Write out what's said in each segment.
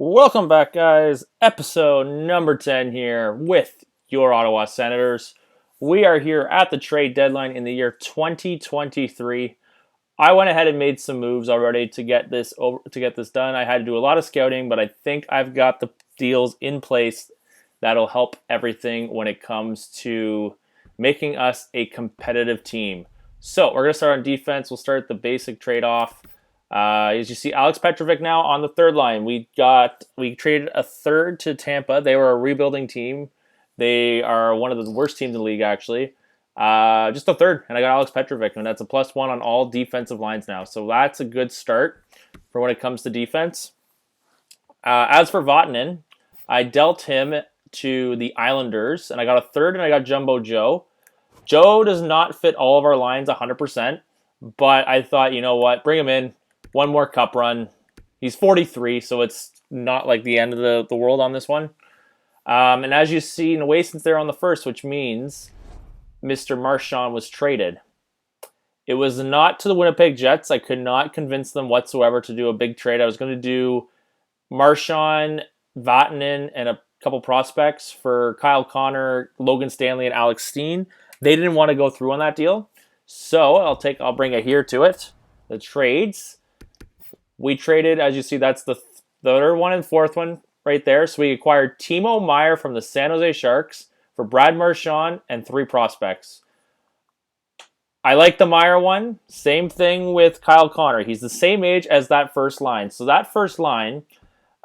Welcome back, guys. Episode number 10 here with your Ottawa Senators. We are here at the trade deadline in the year 2023. I went ahead and made some moves already to get this done. I had to do a lot of scouting, but I think I've got the deals in place that'll help everything when it comes to making us a competitive team. So we're going to start on defense. We'll start the basic trade-off. As you see, Alex Petrovic now on the third line. We traded a third to Tampa. They were a rebuilding team. They are one of the worst teams in the league, actually. Just a third, and I got Alex Petrovic, and that's a +1 on all defensive lines now. So that's a good start for when it comes to defense. As for Vatanen, I dealt him to the Islanders, and I got a third, and I got Jumbo Joe. Joe does not fit all of our lines 100%, but I thought, you know what, bring him in. One more cup run. He's 43, so it's not like the end of the world on this one. And as you see, Nuesan's there on the first, which means Mr. Marchand was traded. It was not to the Winnipeg Jets. I could not convince them whatsoever to do a big trade. I was going to do Marchand, Vatanen, and a couple prospects for Kyle Connor, Logan Stanley, and Alex Steen. They didn't want to go through on that deal. So I'll bring it here to it. The trades. We traded, as you see, that's the third one and fourth one right there. So we acquired Timo Meier from the San Jose Sharks for Brad Marchand and 3 prospects. I like the Meier one. Same thing with Kyle Connor. He's the same age as that first line. So that first line,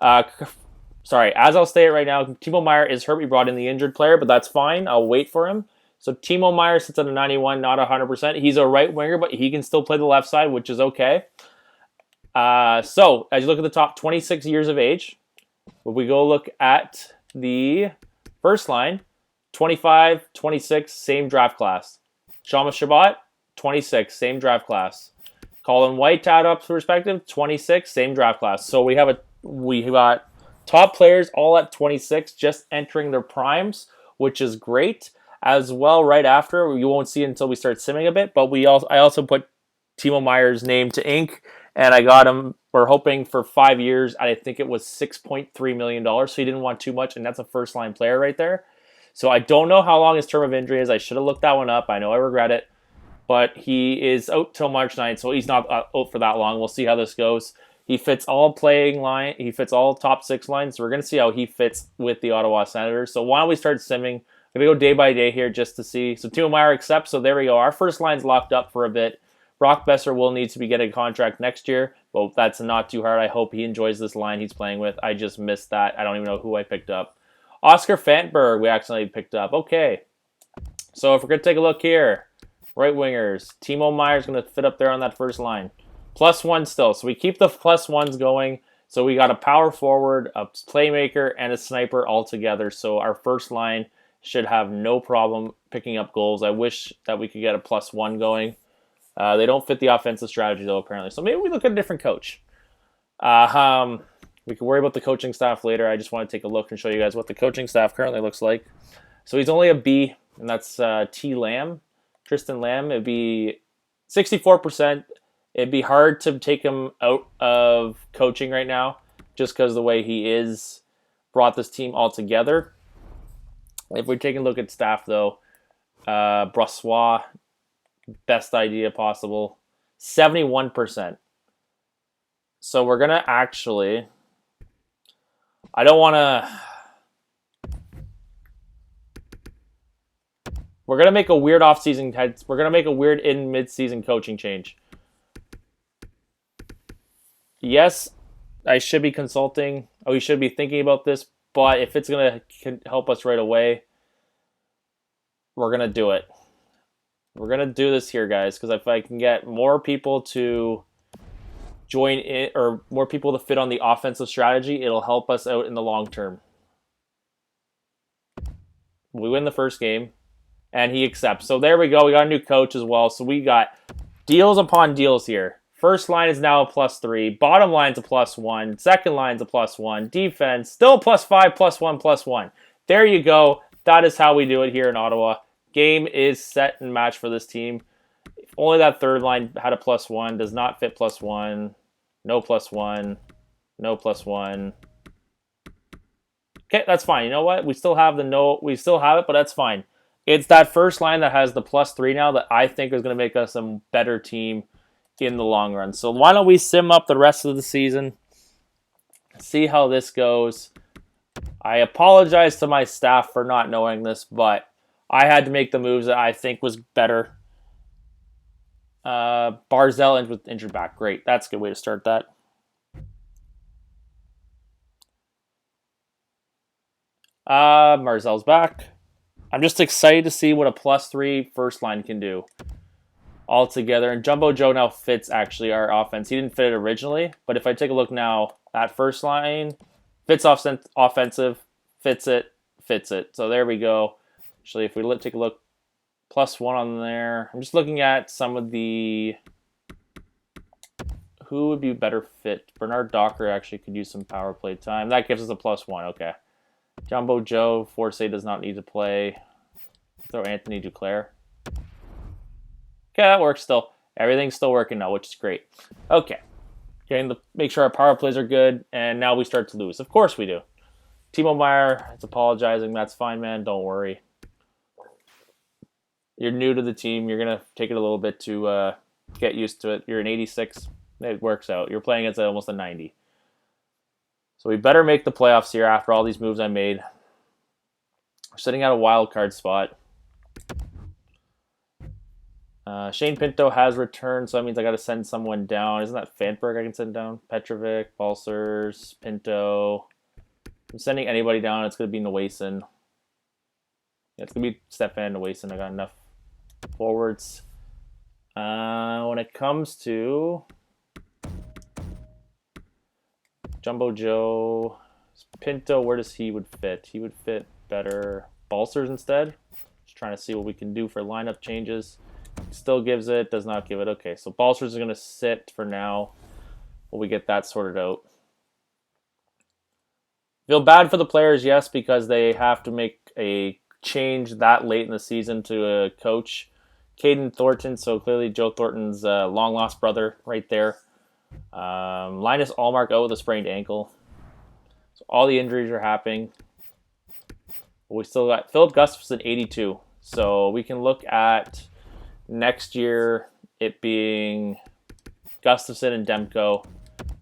as I'll say it right now, Timo Meier is hurt. We brought in the injured player, but that's fine. I'll wait for him. So Timo Meier sits at a 91, not 100%. He's a right winger, but he can still play the left side, which is okay. So, as you look at the top, 26 years of age. If we go look at the first line, 25, 26, same draft class. Shama Shabbat, 26, same draft class. Colin White, to add up perspective, 26, same draft class. So we got top players all at 26, just entering their primes, which is great. As well, right after, you won't see it until we start simming a bit, but I also put Timo Meier's name to ink, and I got him. We're hoping for 5 years. I think it was $6.3 million, so he didn't want too much, and that's a first-line player right there. So I don't know how long his term of injury is. I should have looked that one up. I know I regret it, but he is out till March 9th, so he's not out for that long. We'll see how this goes. He fits all playing line. He fits all top 6 lines, so we're going to see how he fits with the Ottawa Senators. So why don't we start simming? I'm going to go day by day here just to see. So Timo Meier accepts, so there we go. Our first line's locked up for a bit. Brock Besser will need to be getting a contract next year, but that's not too hard. I hope he enjoys this line he's playing with. I just missed that. I don't even know who I picked up. Oscar Fantberg, we accidentally picked up. Okay. So if we're going to take a look here, right wingers, Timo Meier's going to fit up there on that first line. +1 still. So we keep the +1s going. So we got a power forward, a playmaker, and a sniper all together. So our first line should have no problem picking up goals. I wish that we could get a +1 going. They don't fit the offensive strategy, though, apparently. So maybe we look at a different coach. We can worry about the coaching staff later. I just want to take a look and show you guys what the coaching staff currently looks like. So he's only a B, and that's T. Lamb. Tristan Lamb. It'd be 64%. It'd be hard to take him out of coaching right now just because the way he is brought this team all together. If we're taking a look at staff, though, Brossois, best idea possible, 71%. So we're going to actually, we're going to make a weird we're going to make a weird mid-season coaching change. Yes, I should be consulting. We should be thinking about this, but if it's going to help us right away, we're going to do it. We're going to do this here, guys, because if I can get more people to join in or more people to fit on the offensive strategy, it'll help us out in the long term. We win the first game, and he accepts. So there we go. We got a new coach as well. So we got deals upon deals here. First line is now a +3. Bottom line's a +1. Second line's a +1. Defense, still +5, +1, +1. There you go. That is how we do it here in Ottawa. Game is set and matched for this team. If only that third line had a +1. Does not fit +1. No +1. No +1. Okay, that's fine. You know what? We still have we still have it, but that's fine. It's that first line that has the +3 now that I think is going to make us a better team in the long run. So why don't we sim up the rest of the season, see how this goes. I apologize to my staff for not knowing this, but I had to make the moves that I think was better. Barzell with injured back. Great. That's a good way to start that. Barzell's back. I'm just excited to see what a +3 first line can do all together. And Jumbo Joe now fits actually our offense. He didn't fit it originally, but if I take a look now, that first line fits offensive, fits it. So there we go. Actually, if we take a look, +1 on there. I'm just looking at some of the who would be better fit. Bernard Docker actually could use some power play time. That gives us a +1. Okay. Jumbo Joe, Forcey does not need to play. Throw Anthony Duclair. Okay, that works still. Everything's still working now, which is great. Okay. Make sure our power plays are good, and now we start to lose. Of course we do. Timo Meier is apologizing. That's fine, man. Don't worry. You're new to the team. You're going to take it a little bit to get used to it. You're an 86. It works out. You're playing against almost a 90. So we better make the playoffs here after all these moves I made. We're sitting at a wild card spot. Shane Pinto has returned, so that means I got to send someone down. Isn't that Fanberg I can send down? Petrovic, Balsers, Pinto. If I'm sending anybody down, it's going to be Nowason. Yeah, it's going to be Stefan Nowason. I got enough forwards. When it comes to Jumbo Joe, Pinto, where does he would fit? He would fit better Balsers instead. Just trying to see what we can do for lineup changes. Still gives it, does not give it. Okay, so Balsers is going to sit for now while we get that sorted out. Feel bad for the players, yes, because they have to make a change that late in the season to a coach. Caden Thornton, so clearly Joe Thornton's long-lost brother right there. Linus Allmark out with a sprained ankle. So all the injuries are happening. We still got Philip Gustafson, 82. So we can look at next year it being Gustafson and Demko,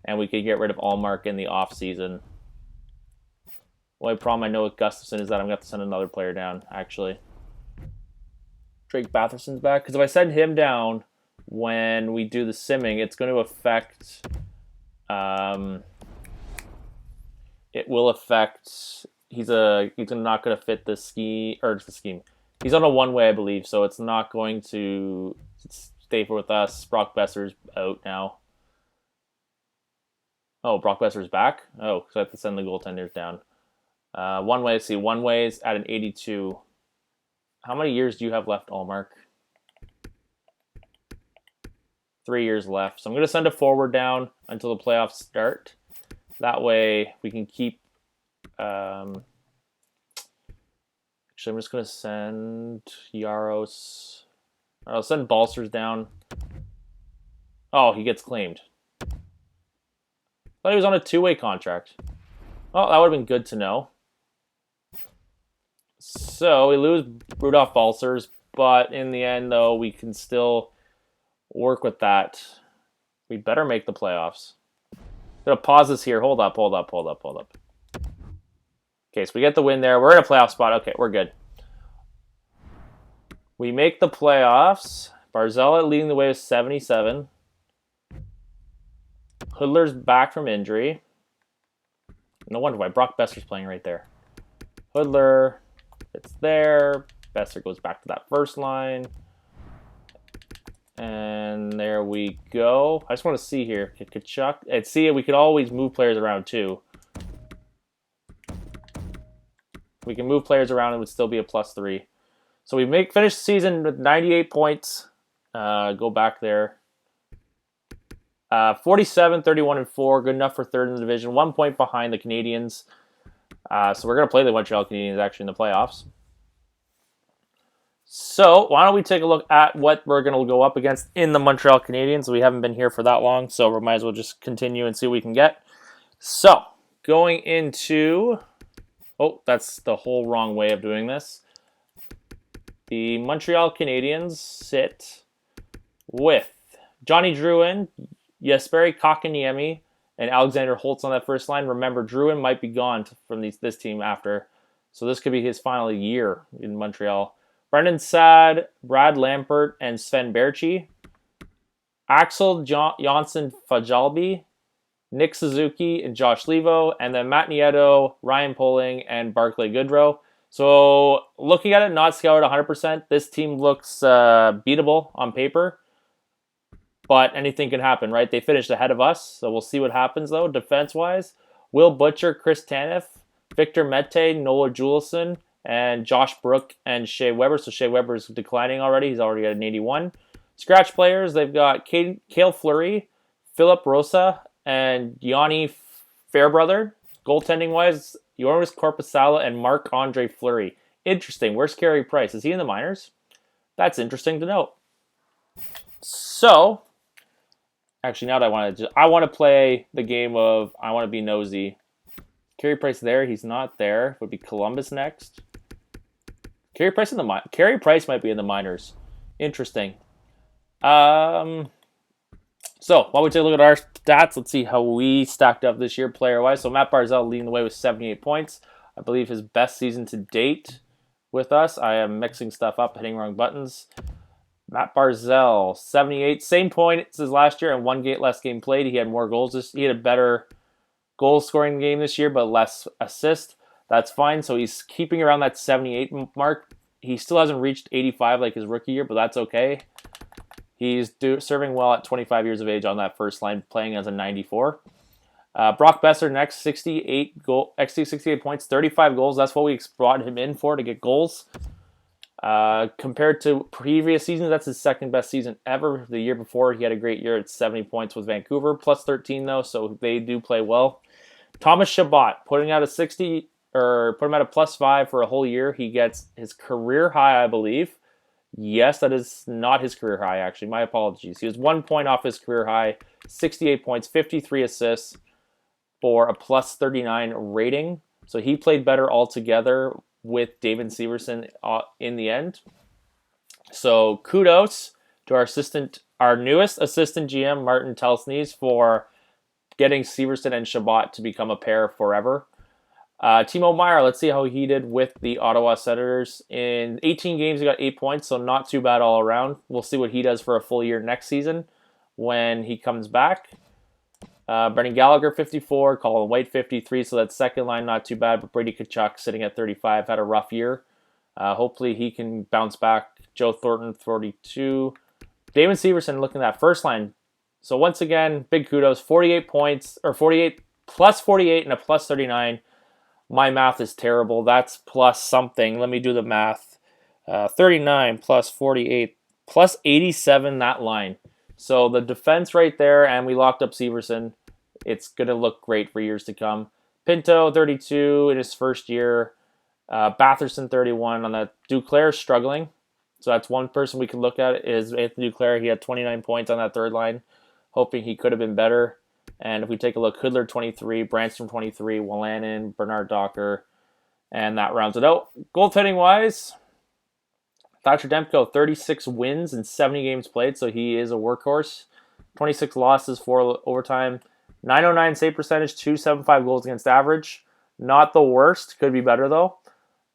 and we could get rid of Allmark in the off-season. The only problem I know with Gustafson is that I'm going to have to send another player down, actually. Drake Batherson's back. Because if I send him down when we do the simming, it's going to affect... it will affect... He's not going to fit the scheme. He's on a one-way, I believe, so it's not going to stay with us. Brock Besser's out now. Oh, Brock Besser's back? Oh, so I have to send the goaltenders down. One-way, see, one-way's at an 82. How many years do you have left, Allmark? 3 years left. So I'm going to send a forward down until the playoffs start. That way we can keep... actually, I'm just going to send Yaros. I'll send Balsers down. Oh, he gets claimed. I thought he was on a two-way contract. Oh, that would have been good to know. So we lose Rudolph Balsers, but in the end, though, we can still work with that. We better make the playoffs. I'm going to pause this here. Hold up. Okay, so we get the win there. We're in a playoff spot. Okay, we're good. We make the playoffs. Barzella leading the way with 77. Hoodler's back from injury. No wonder why Brock Besser's playing right there. Hoodler, it's there. Besser goes back to that first line. And there we go. I just want to see here. Kachuk. And see, we could always move players around too. We can move players around and it would still be a +3. So we finish the season with 98 points. Go back there. 47, 31, and 4. Good enough for third in the division. 1 point behind the Canadiens. So we're going to play the Montreal Canadiens actually in the playoffs. So why don't we take a look at what we're going to go up against in the Montreal Canadiens. We haven't been here for that long, so we might as well just continue and see what we can get. So going into Oh, that's the whole wrong way of doing this. The Montreal Canadiens sit with Johnny Drouin, Jesperi Kotkaniemi, and Alexander Holtz on that first line. Remember, Drouin might be gone from this team after, so this could be his final year in Montreal. Brendan Saad, Brad Lampert, and Sven Berchi. Axel Jonsson Fajalbi, Nick Suzuki, and Josh Levo, and then Matt Nieto, Ryan Poling, and Barclay Goodrow. So looking at it, not scouted 100%, this team looks beatable on paper, but anything can happen, right? They finished ahead of us, so we'll see what happens, though, defense-wise. Will Butcher, Chris Tanev, Victor Mete, Noah Juleson, and Josh Brook and Shea Weber. So Shea Weber is declining already. He's already at an 81. Scratch players, they've got Cale Fleury, Philip Rosa, and Yanni Fairbrother. Goaltending-wise, Yoris Korpisalo and Marc-Andre Fleury. Interesting. Where's Carey Price? Is he in the minors? That's interesting to note. So, actually, now that I want to play the game of I want to be nosy. Carey Price there. He's not there. Would be Columbus next. Carey Price might be in the minors. Interesting. So while we take a look at our stats, let's see how we stacked up this year player-wise. So Matt Barzal leading the way with 78 points. I believe his best season to date with us. I am mixing stuff up, hitting wrong buttons. Matt Barzal, 78. Same points as last year and one less game played. He had more goals. He had a better goal-scoring game this year, but less assist. That's fine. So he's keeping around that 78 mark. He still hasn't reached 85 like his rookie year, but that's okay. He's serving well at 25 years of age on that first line, playing as a 94. Brock Besser next, 68 points, 35 goals. That's what we brought him in for, to get goals. Compared to previous seasons, that's his second best season ever. The year before, he had a great year at 70 points with Vancouver, plus 13 though, so they do play well. Thomas Chabot, putting out a plus 5 for a whole year. He gets his career high, I believe. Yes, that is not his career high, actually. My apologies. He was 1 point off his career high, 68 points, 53 assists for a plus 39 rating. So he played better altogether with David Severson in the end. So kudos to our newest assistant GM, Martin Telsnes, for getting Severson and Chabot to become a pair forever. Timo Meier, let's see how he did with the Ottawa Senators. In 18 games, he got 8 points, so not too bad all around. We'll see what he does for a full year next season when he comes back. Brendan Gallagher, 54. Colin White, 53. So that second line, not too bad. But Brady Tkachuk, sitting at 35, had a rough year. Hopefully he can bounce back. Joe Thornton, 42. David Severson looking at that first line. So once again, big kudos. 48 points, or 48 plus 48 and a plus 39. My math is terrible. That's plus something. Let me do the math. 39 plus 48 plus 87, that line. So the defense right there, and we locked up Severson. It's going to look great for years to come. Pinto, 32 in his first year. Batherson, 31 on that. Duclair struggling. So that's one person we can look at is Anthony Duclair. He had 29 points on that third line. Hoping he could have been better. And if we take a look, Hoodler 23, Branstrom 23, Wolanin, Bernard Docker, and that rounds it out. Goaltending-wise, Thatcher Demko, 36 wins and 70 games played, so he is a workhorse. 26 losses, 4 overtime. 909 save percentage, 275 goals against average. Not the worst. Could be better, though.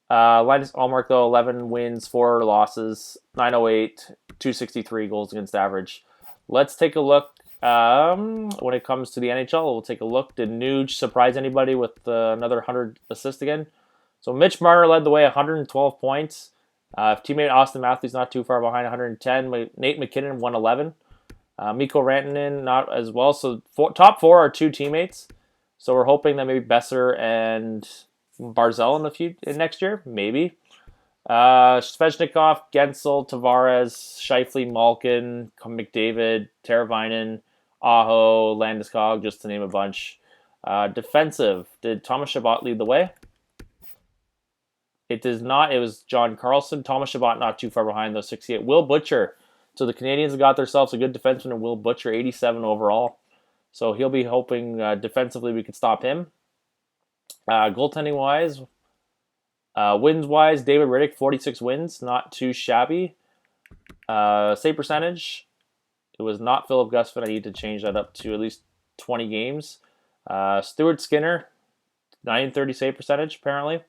Linus Allmark, though, 11 wins, 4 losses, 908, 263 goals against average. Let's take a look. When it comes to the NHL, we'll take a look. Did Nuge surprise anybody with another 100 assists again? So Mitch Marner led the way, 112 points. Teammate Austin Matthews not too far behind, 110. Nate McKinnon, 111. Mikko Rantanen not as well. So top 4 are 2 teammates. So we're hoping that maybe Besser and Barzal in next year, maybe. Svechnikov, Gensel, Tavares, Scheifele, Malkin, McDavid, Teravainen, Aho, Landeskog, just to name a bunch. Defensive, did Thomas Chabot lead the way? It does not. It was John Carlson. Thomas Chabot not too far behind, though, 68. Will Butcher. So the Canadians have got themselves a good defenseman in Will Butcher, 87 overall. So he'll be hoping defensively we can stop him. Goaltending-wise, Wins-wise, David Riddick, 46 wins. Not too shabby. Save percentage. It was not Philip Gusfin. I need to change that up to at least 20 games. Stuart Skinner, 930 save percentage, apparently.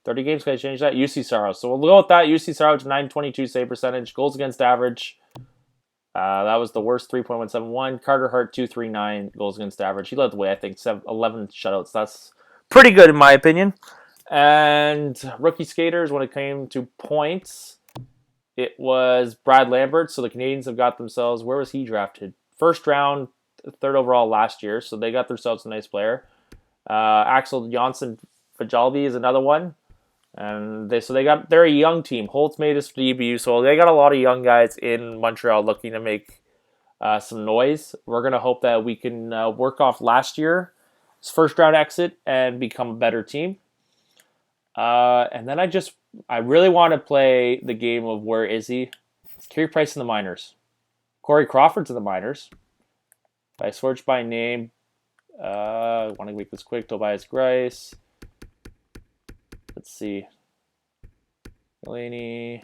30 games, can I change that? UC Saros. So we'll go with that. UC Saros, 922 save percentage. Goals against average. That was the worst, 3.171. Carter Hart, 239 goals against average. He led the way, I think, 11 shutouts. That's pretty good in my opinion. And rookie skaters, when it came to points, it was Brad Lambert. So the Canadians have got themselves, where was he drafted? First round, third overall last year. So they got themselves a nice player. Axel Jonsson Fajalbi is another one. And they're a young team. Holtz made his debut, so they got a lot of young guys in Montreal looking to make some noise. We're going to hope that we can work off last year's first round exit and become a better team. And then I really want to play the game of where is he? It's Carey Price in the minors. Corey Crawford's in the minors. If I search by name, I want to make this quick. Tobias Grice. Let's see. Delaney.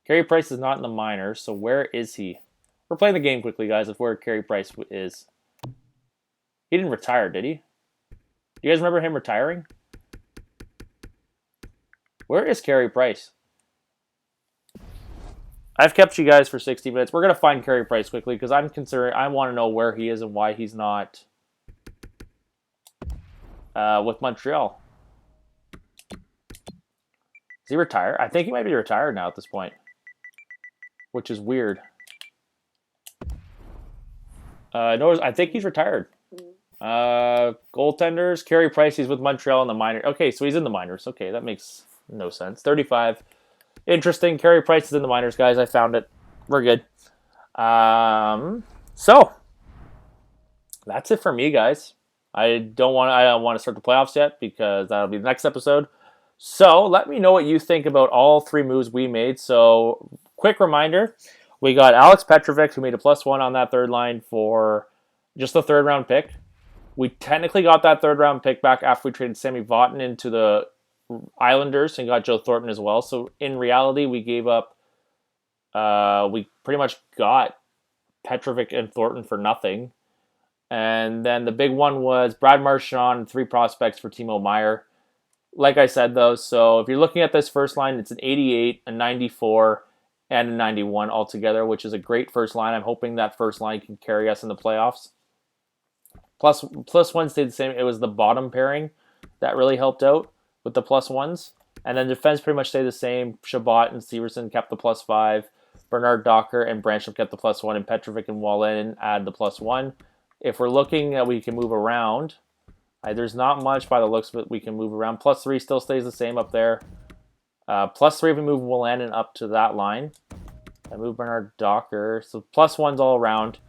Carey Price is not in the minors, so where is he? We're playing the game quickly, guys, of where Carey Price is. He didn't retire, did he? Do you guys remember him retiring? Where is Carey Price? I've kept you guys for 60 minutes. We're going to find Carey Price quickly because I want to know where he is and why he's not with Montreal. Is he retired? I think he might be retired now at this point, which is weird. No, I think he's retired. Goaltenders, Carey Price, he's with Montreal in the minors. Okay, so he's in the minors. Okay, that makes no sense. 35. Interesting. Carey Price is in the minors, guys. I found it. We're good. So that's it for me, guys. I don't want to start the playoffs yet because that'll be the next episode. So let me know what you think about all three moves we made. So quick reminder, we got Alex Petrovic, who made a +1 on that third line for just the third round pick. We technically got that third round pick back after we traded Sammy Vatanen into the Islanders and got Joe Thornton as well. So in reality, we gave up, we pretty much got Petrovic and Thornton for nothing. And then the big one was Brad Marchand and 3 prospects for Timo Meier. Like I said, though, so if you're looking at this first line, it's an 88, a 94, and a 91 altogether, which is a great first line. I'm hoping that first line can carry us in the playoffs. Plus one stayed the same. It was the bottom pairing that really helped out with the +1s. And then defense pretty much stayed the same. Chabot and Severson kept the +5. Bernard Docker and Brancham kept the +1. And Petrovic and Wallin add the +1. If we're looking at we can move around, there's not much by the looks of it we can move around. +3 still stays the same up there. +3 if we move Wallin up to that line. I move Bernard Docker. So +1s all around.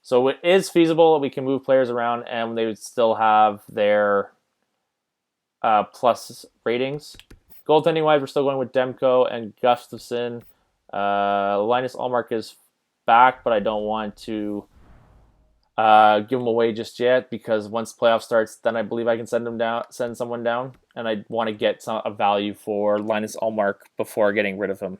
So it is feasible that we can move players around and they would still have their plus ratings. Goaltending wise, we're still going with Demko and Gustafsson. Linus Ullmark is back, but I don't want to give him away just yet because once playoff starts, then I believe I can send someone down, and I want to get a value for Linus Ullmark before getting rid of him.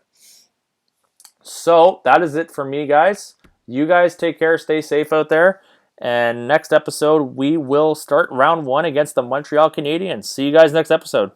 So that is it for me, guys. You guys take care, stay safe out there, and next episode we will start round 1 against the Montreal Canadiens. See you guys next episode.